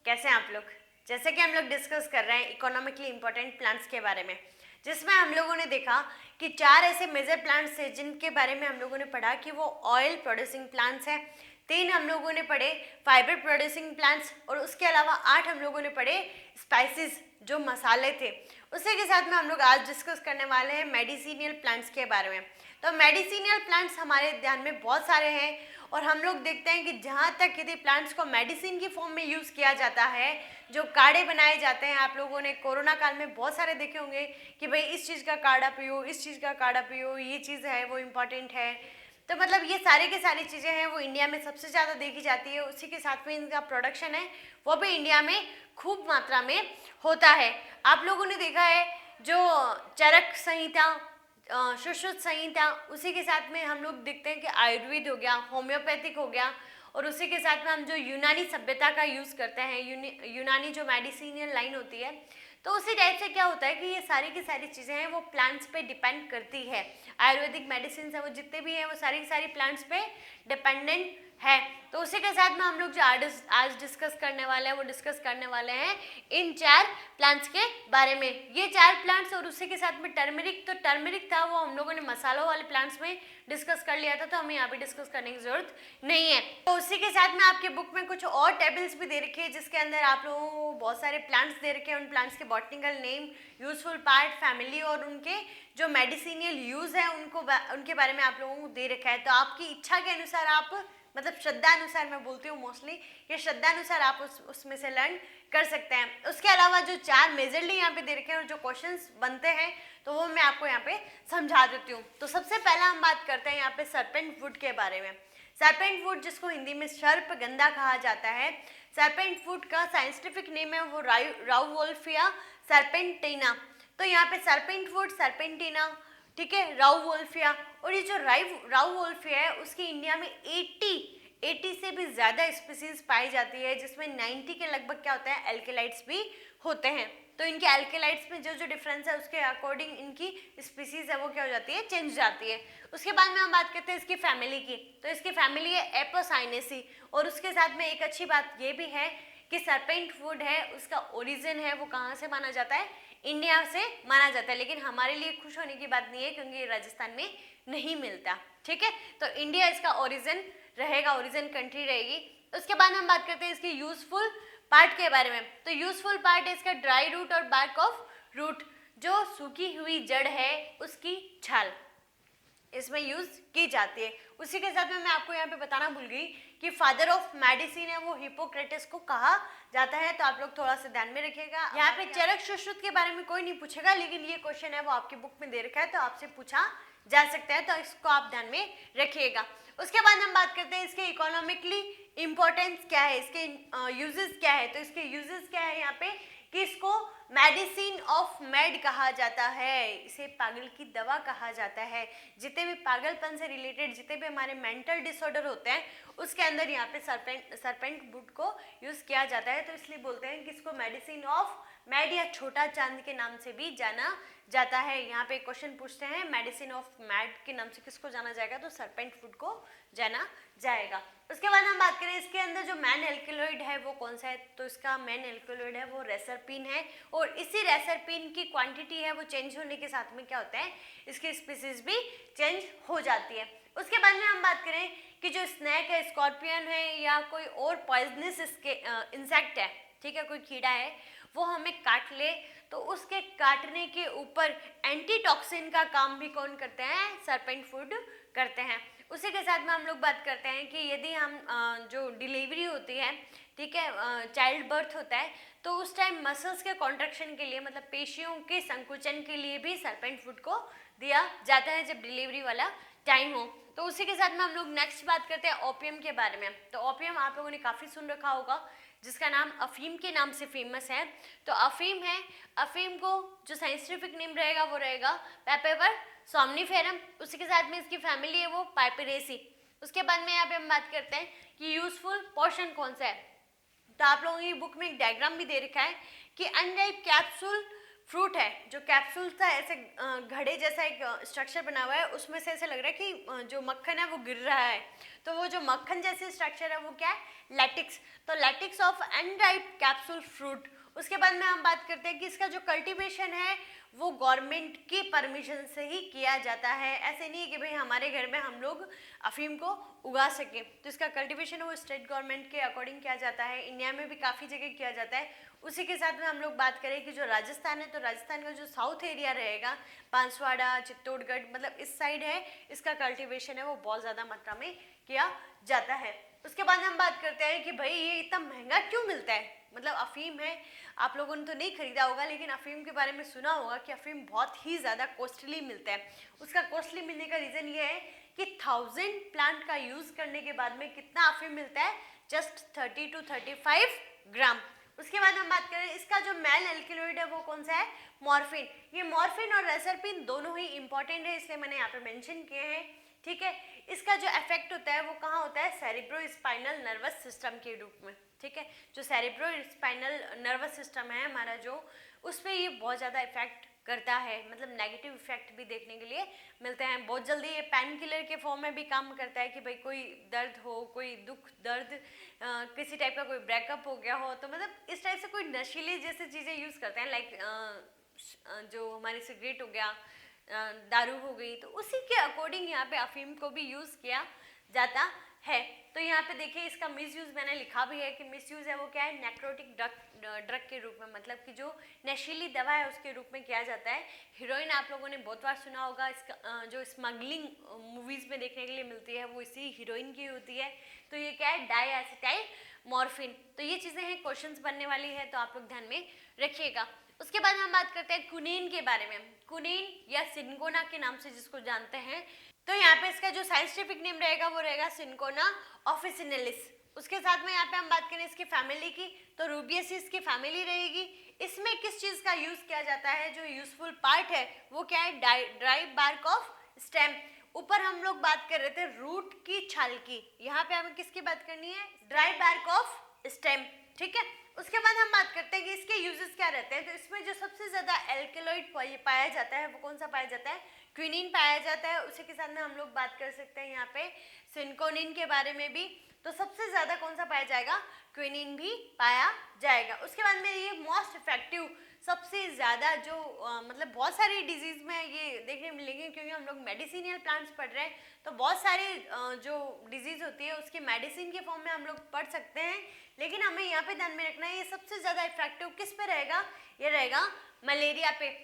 कैसे हैं आप लोग। जैसे कि हम लोग डिस्कस कर रहे हैं इकोनॉमिकली इम्पोर्टेंट प्लांट्स के बारे में, जिसमें हम लोगों ने देखा कि 4 ऐसे मेजर प्लांट्स हैं जिनके बारे में हम लोगों ने पढ़ा कि वो ऑयल प्रोड्यूसिंग प्लांट्स हैं। 3 हम लोगों ने पढ़े फाइबर प्रोड्यूसिंग प्लांट्स, और उसके अलावा 8 हम लोगों ने पढ़े स्पाइसेस जो मसाले थे। उसी के साथ में हम लोग आज डिस्कस करने वाले हैं मेडिसिनियल प्लांट्स के बारे में। तो मेडिसिनियल प्लांट्स हमारे ध्यान में बहुत सारे हैं, और हम लोग देखते हैं कि जहाँ तक यदि प्लांट्स को मेडिसिन की फॉर्म में यूज़ किया जाता है, जो काढ़े बनाए जाते हैं, आप लोगों ने कोरोना काल में बहुत सारे देखे होंगे कि भाई इस चीज़ का काढ़ा पियो, इस चीज़ का काढ़ा पियो, ये चीज़ है वो इम्पॉर्टेंट है। तो मतलब ये सारी की सारी चीज़ें हैं वो इंडिया में सबसे ज़्यादा देखी जाती है। उसी के साथ में इनका प्रोडक्शन है वो भी इंडिया में खूब मात्रा में होता है। आप लोगों ने देखा है जो चरक संहिता, सुश्रुत संहिता, उसी के साथ में हम लोग देखते हैं कि आयुर्वेद हो गया, होम्योपैथिक हो गया, और उसी के साथ में हम जो यूनानी सभ्यता का यूज़ करते हैं, यूनानी जो मेडिसिनियल लाइन होती है, तो उसी टाइप से क्या होता है कि ये सारी की सारी चीज़ें हैं वो प्लांट्स पे डिपेंड करती है। आयुर्वेदिक मेडिसिन है वो जितने भी हैं वो सारी की सारी प्लांट्स पे डिपेंडेंट है। तो उसी के साथ में हम लोग जो आज डिस्कस करने वाले हैं वो डिस्कस करने वाले हैं इन 4 प्लांट्स के बारे में। ये 4 प्लांट्स, और उसी के साथ में टर्मरिक, तो टर्मरिक था वो हम लोगों ने मसालों वाले प्लांट्स में डिस्कस कर लिया था, तो हमें यहाँ पे डिस्कस करने की जरूरत नहीं है। तो उसी के साथ में आपके बुक में कुछ और टेबल्स भी दे रखे हैं जिसके अंदर आप लोगों को बहुत सारे प्लांट्स दे रखे हैं, उन प्लांट्स के botanical name, useful part, family, और उनके जो मेडिसिनियल यूज है उनके बारे में आप लोगों को दे रखा है। तो आपकी इच्छा के अनुसार आप, मतलब श्रद्धा अनुसार मैं बोलती हूँ मोस्टली, ये श्रद्धा अनुसार आप उसमें से लर्न कर सकते हैं। उसके अलावा जो 4 मेजरली यहाँ पे दे रखे हैं और जो क्वेश्चंस बनते हैं तो वो मैं आपको यहाँ पे समझा देती हूँ। तो सबसे पहला हम बात करते हैं यहाँ पे सर्पेंट वुड के बारे में। सर्पेंट वुड जिसको हिंदी में सर्पगंधा कहा जाता है, सर्पेंट वुड का साइंटिफिक नेम है वो राउवोल्फिया सर्पेंटिना। तो यहाँ पे सर्पेंट वुड, सर्पेंटिना, ठीक है, राउवोल्फिया, और ये जो राउवोल्फिया है उसकी इंडिया में 80 से भी ज़्यादा स्पीसीज पाई जाती है, जिसमें 90 के लगभग क्या होता है एल्केलाइड्स भी होते हैं। तो इनके एल्केलाइड्स में जो जो डिफरेंस है उसके अकॉर्डिंग इनकी स्पीसीज है वो क्या हो जाती है, चेंज जाती है। उसके बाद में हम बात करते हैं इसकी फैमिली की, तो इसकी फैमिली है एपोसाइनेसी, और उसके साथ में एक अच्छी बात ये भी है कि सर्पेंट वुड है उसका ओरिजिन है वो कहाँ से माना जाता है, इंडिया से माना जाता है। लेकिन हमारे लिए खुश होने की बात नहीं है क्योंकि ये राजस्थान में नहीं मिलता, ठीक है। तो इंडिया इसका ओरिजिन रहेगा, ओरिजिन कंट्री रहेगी। उसके बाद हम बात करते हैं इसकी यूजफुल पार्ट के बारे में। तो यूजफुल पार्ट है इसका ड्राई रूट और बार्क ऑफ रूट, जो सूखी हुई जड़ है उसकी छाल इसमें यूज की जाती है। उसी के साथ में मैं आपको यहाँ पे बताना भूल गई कि फादर ऑफ मेडिसिन है वो हिपोक्रेटिस को कहा जाता है, तो आप लोग थोड़ा सा ध्यान में रखिएगा। यहाँ पे चरक सुश्रुत के बारे में कोई नहीं पूछेगा, लेकिन ये क्वेश्चन है वो आपकी बुक में दे रखा है तो आपसे पूछा जा सकता है, तो इसको आप ध्यान में रखिएगा। उसके बाद हम बात करते हैं इसके इकोनॉमिकली इम्पोर्टेंस क्या है, इसके यूजेस क्या है। तो इसके यूजेस क्या है यहाँ पे कि इसको मेडिसिन ऑफ मेड कहा जाता है, इसे पागल की दवा कहा जाता है। जितने भी पागलपन से रिलेटेड जितने भी हमारे मेंटल डिसऑर्डर होते हैं उसके अंदर यहाँ पे सर्पेंट वुड को यूज किया जाता है, तो इसलिए बोलते हैं कि इसको मेडिसिन ऑफ मेड या छोटा चांद के नाम से भी जाना जाता है। यहाँ पे क्वेश्चन पूछते हैं मेडिसिन ऑफ मेड के नाम से किसको जाना जाएगा, तो सर्पेंट वुड को जाना जाएगा। उसके बाद हम बात करें इसके अंदर जो मेन एल्केलॉइड है वो कौन सा है, तो इसका मेन एल्केलॉइड है वो रेसरपिन है, और इसी रेसरपिन की क्वांटिटी है वो चेंज होने के साथ में क्या होता है इसकी स्पीसीज भी चेंज हो जाती है। उसके बाद में हम बात करें कि जो स्नेक है, स्कॉर्पियन है, या कोई और पॉइजनस इंसेक्ट है, ठीक है, कोई कीड़ा है, वो हमें काट ले तो उसके काटने के ऊपर एंटीटॉक्सिन का काम भी कौन करते हैं, सर्पेंट वुड करते हैं। उसी के साथ में हम लोग बात करते हैं कि यदि हम जो डिलीवरी होती है, ठीक है, चाइल्ड बर्थ होता है, तो उस टाइम मसल्स के कॉन्ट्रैक्शन के लिए, मतलब पेशियों के संकुचन के लिए भी सर्पेंट वुड को दिया जाता है जब डिलीवरी वाला टाइम हो। तो उसी के साथ में हम लोग नेक्स्ट बात करते हैं ओपियम के बारे में। तो ओपियम आप लोगों ने काफ़ी सुन रखा होगा, जिसका नाम अफीम के नाम से फेमस है। तो अफीम है, अफीम को जो साइंटिफिक नेम रहेगा वो रहेगा पेपेवर सोमनीफेरम। उसी के साथ में इसकी फैमिली है वो पाइपेरेसी। उसके बाद में यहाँ पे हम बात करते हैं कि यूजफुल पोर्शन कौन सा है। तो आप लोगों की बुक में एक डायग्राम भी दे रखा है कि अनराइप कैप्सूल फ्रूट है, जो कैप्सूल था ऐसे घड़े जैसा एक स्ट्रक्चर बना हुआ है, उसमें से ऐसे लग रहा है कि जो मक्खन है वो गिर रहा है। तो वो जो मक्खन जैसे स्ट्रक्चर है वो क्या है, लैटिक्स। तो lattice of unripe capsule fruit. उसके बाद में हम बात करते हैं कि इसका जो कल्टीवेशन है वो गवर्नमेंट की परमिशन से ही किया जाता है। ऐसे नहीं है कि भाई हमारे घर में हम लोग अफीम को उगा सकें, तो इसका कल्टीवेशन वो स्टेट गवर्नमेंट के अकॉर्डिंग किया जाता है। इंडिया में भी काफ़ी जगह किया जाता है। उसी के साथ में हम लोग बात करें कि जो राजस्थान है, तो राजस्थान का जो साउथ एरिया रहेगा, बांसवाड़ा, चित्तौड़गढ़, मतलब इस साइड है, इसका कल्टीवेशन है वो बहुत ज़्यादा मात्रा में किया जाता है। उसके बाद हम बात करते हैं कि भाई ये इतना महंगा क्यों मिलता है। मतलब अफीम है, आप लोगों ने तो नहीं खरीदा होगा, लेकिन अफीम के बारे में सुना होगा कि अफीम बहुत ही ज़्यादा कॉस्टली मिलता है। उसका कॉस्टली मिलने का रीज़न ये है कि 1000 प्लांट का यूज़ करने के बाद में कितना अफीम मिलता है, जस्ट 30 to 35 ग्राम। उसके बाद हम बात करें इसका जो मेल एल्किलॉइड है वो कौन सा है, मॉर्फिन। ये मॉर्फिन और रेसरपिन दोनों ही इंपॉर्टेंट है, इसलिए मैंने यहाँ पे मेंशन किए हैं। ठीक है, इसका जो इफेक्ट होता है वो कहाँ होता है, सेरिब्रो स्पाइनल नर्वस सिस्टम के रूप में। ठीक है, जो सेरिब्रो स्पाइनल नर्वस सिस्टम है हमारा, जो उस पर ये बहुत ज़्यादा इफेक्ट करता है, मतलब नेगेटिव इफेक्ट भी देखने के लिए मिलते हैं। बहुत जल्दी ये पेन किलर के फॉर्म में भी काम करता है कि भाई कोई दर्द हो, कोई दुख दर्द, किसी टाइप का कोई ब्रेकअप हो गया हो, तो मतलब इस टाइप से कोई नशीली जैसे चीज़ें यूज़ करते हैं, लाइक जो हमारी सिगरेट हो गया, दारू हो गई, तो उसी के अकॉर्डिंग यहाँ पे अफीम को भी यूज़ किया जाता है। तो यहाँ पे देखिए इसका मिसयूज़ मैंने लिखा भी है कि मिसयूज़ है वो क्या है, नेक्रोटिक ड्रग के रूप में, मतलब कि जो नशीली दवा है उसके रूप में किया जाता है। हीरोइन आप लोगों ने बहुत बार सुना होगा, इसका जो स्मगलिंग मूवीज़ में देखने के लिए मिलती है वो इसी हीरोइन की होती है। तो ये क्या है, डाईएसिटाइल मॉर्फिन। तो ये चीज़ें हैं, क्वेश्चंस बनने वाली है, तो आप लोग ध्यान में रखिएगा। उसके बाद हम बात करते हैं कुनीन के बारे में। कुनीन या सिनकोना के नाम से जिसको जानते हैं, तो यहाँ पे इसका जो साइंटिफिक नेम रहेगा वो रहेगा सिनकोना ऑफिसिनेलिस। उसके साथ में यहाँ पे हम बात करें इसकी फैमिली की, तो रूबिएसिस की फैमिली रहेगी। इसमें किस चीज़ का यूज़ किया जाता है, जो यूजफुल पार्ट है वो क्या है, ड्राई बार्क ऑफ स्टेम। ऊपर हम लोग बात कर रहे थे रूट की छाल की, यहाँ पे हमें किसकी बात करनी है, ड्राई बार्क ऑफ स्टेम। ठीक है, उसके बाद हम बात करते हैं कि इसके यूजेस क्या रहते हैं। तो इसमें जो सबसे ज़्यादा एल्केलॉइड पाया जाता है वो कौन सा पाया जाता है, क्विनीन पाया जाता है। उसी के साथ में हम लोग बात कर सकते हैं यहाँ पे सिनकोनिन के बारे में भी, तो सबसे ज़्यादा कौन सा पाया जाएगा, क्विनीन भी पाया जाएगा। उसके बाद में ये मोस्ट इफेक्टिव, सबसे ज़्यादा जो मतलब बहुत सारी डिजीज़ में ये देखने मिलेंगे, क्योंकि हम लोग मेडिसिनल प्लांट्स पढ़ रहे हैं, तो बहुत सारी जो डिजीज़ होती है उसके मेडिसिन के फॉर्म में हम लोग पढ़ सकते हैं। लेकिन हमें यहाँ पे ध्यान में रखना है, ये सबसे ज़्यादा इफेक्टिव किस पे रहेगा, ये रहेगा मलेरिया पे।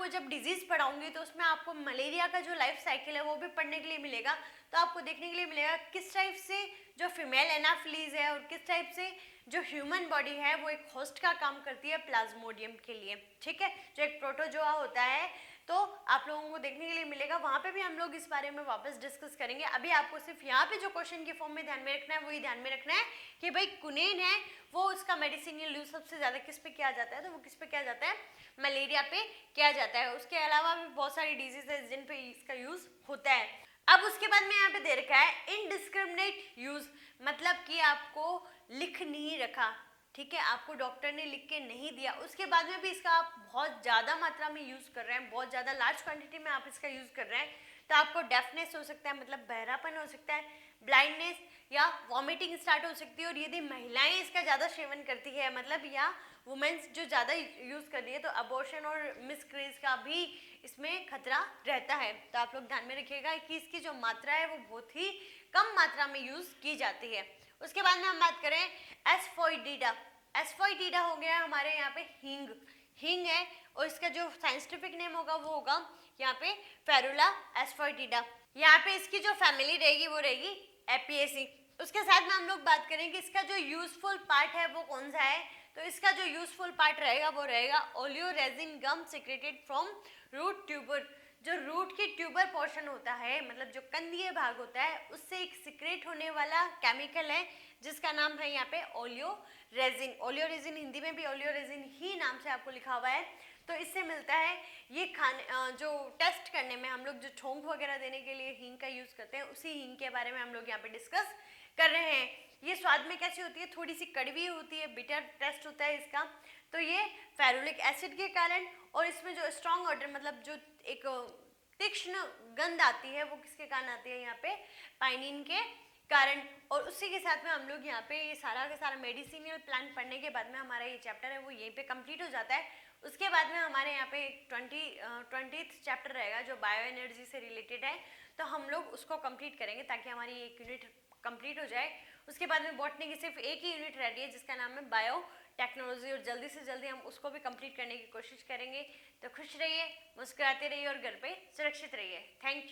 जब डिजीज़ पढ़ाऊंगी तो उसमें आपको मलेरिया का जो लाइफ साइकिल है वो भी पढ़ने के लिए मिलेगा। तो आपको देखने के लिए मिलेगा किस टाइप से जो फीमेल एनाफिलीज है और किस टाइप से जो ह्यूमन बॉडी है वो एक होस्ट का काम करती है प्लाज्मोडियम के लिए। ठीक है, जो एक प्रोटोजोआ होता है, तो आप लोगों को देखने के लिए मिलेगा। वहाँ पे भी हम लोग इस बारे में वापस डिस्कस करेंगे। अभी आपको सिर्फ यहाँ पे जो क्वेश्चन के फॉर्म में ध्यान में रखना है वही ध्यान में रखना है कि भाई कुनेन है वो उसका मेडिसिनल यूज सबसे ज़्यादा किस पे किया जाता है, तो वो किस पे किया जाता है, मलेरिया पे किया जाता है। उसके अलावा भी बहुत सारी डिजीज है जिन पे इसका यूज होता है। अब उसके बाद में यहाँ पे दे रखा है इनडिस्क्रिमिनेट यूज, मतलब कि आपको लिख नहीं रखा। ठीक है, आपको डॉक्टर ने लिख के नहीं दिया, उसके बाद में भी इसका आप बहुत ज़्यादा मात्रा में यूज़ कर रहे हैं, बहुत ज़्यादा लार्ज क्वांटिटी में आप इसका यूज़ कर रहे हैं, तो आपको डेफनेस हो सकता है, मतलब बहरापन हो सकता है, ब्लाइंडनेस या वॉमिटिंग स्टार्ट हो सकती है। और यदि महिलाएं इसका ज़्यादा सेवन करती है, मतलब या वुमेन्स जो ज़्यादा यूज़ कर रही है, तो अबॉर्शन और मिसक्रेज का भी इसमें खतरा रहता है। तो आप लोग ध्यान में रखिएगा कि इसकी जो मात्रा है वो बहुत ही कम मात्रा में यूज़ की जाती है। उसके बाद में हम बात करें एस्फोइडिडा। एस्फोइडिडा हो गया हमारे यहाँ पे हींग है, और इसका जो साइंटिफिक नेम होगा वो होगा यहाँ पे फेरुला एस्फोइडिडा। यहाँ पे इसकी जो फैमिली रहेगी वो रहेगी एपिएसी। उसके साथ में हम लोग बात करें कि इसका जो यूजफुल पार्ट है वो कौन सा है, तो इसका जो यूजफुल पार्ट रहेगा वो रहेगा oleoresin gum secreted from root tuber. जो रूट की ट्यूबर पोर्शन होता है, मतलब जो कंदीय भाग होता है, उससे एक सिक्रेट होने वाला केमिकल है जिसका नाम है यहाँ पे ओलियोरेजिन। ओलियोरेजिन हिंदी में भी ओलियोरेजिन ही नाम से आपको लिखा हुआ है, तो इससे मिलता है। ये खाने जो टेस्ट करने में हम लोग जो छोंक वगैरह देने के लिए हींग का यूज़ करते हैं, उसी हींग के बारे में हम लोग यहाँ पे डिस्कस कर रहे हैं। ये स्वाद में कैसी होती है, थोड़ी सी कड़वी होती है, बिटर टेस्ट होता है इसका। तो ये फेरुलिक एसिड के कारण, और इसमें जो स्ट्रॉन्ग ऑर्डर मतलब जो एक तीक्ष्ण गंध आती है वो किसके कारण आती है, यहाँ पे पाइनिन के कारण। और उसी के साथ में हम लोग यहाँ पे ये सारा का सारा मेडिसिनल प्लांट पढ़ने के बाद में हमारा ये चैप्टर है वो यहीं पे कंप्लीट हो जाता है। उसके बाद में हमारे यहाँ पे 20th चैप्टर रहेगा जो बायो एनर्जी से रिलेटेड है, तो हम लोग उसको कंप्लीट करेंगे ताकि हमारी एक यूनिट कंप्लीट हो जाए। उसके बाद में बॉटनी की सिर्फ एक ही यूनिट रह रही है जिसका नाम है बायो टेक्नोलॉजी, और जल्दी से जल्दी हम उसको भी कंप्लीट करने की कोशिश करेंगे। तो खुश रहिए, मुस्कुराते रहिए और घर पे सुरक्षित रहिए। Thank you.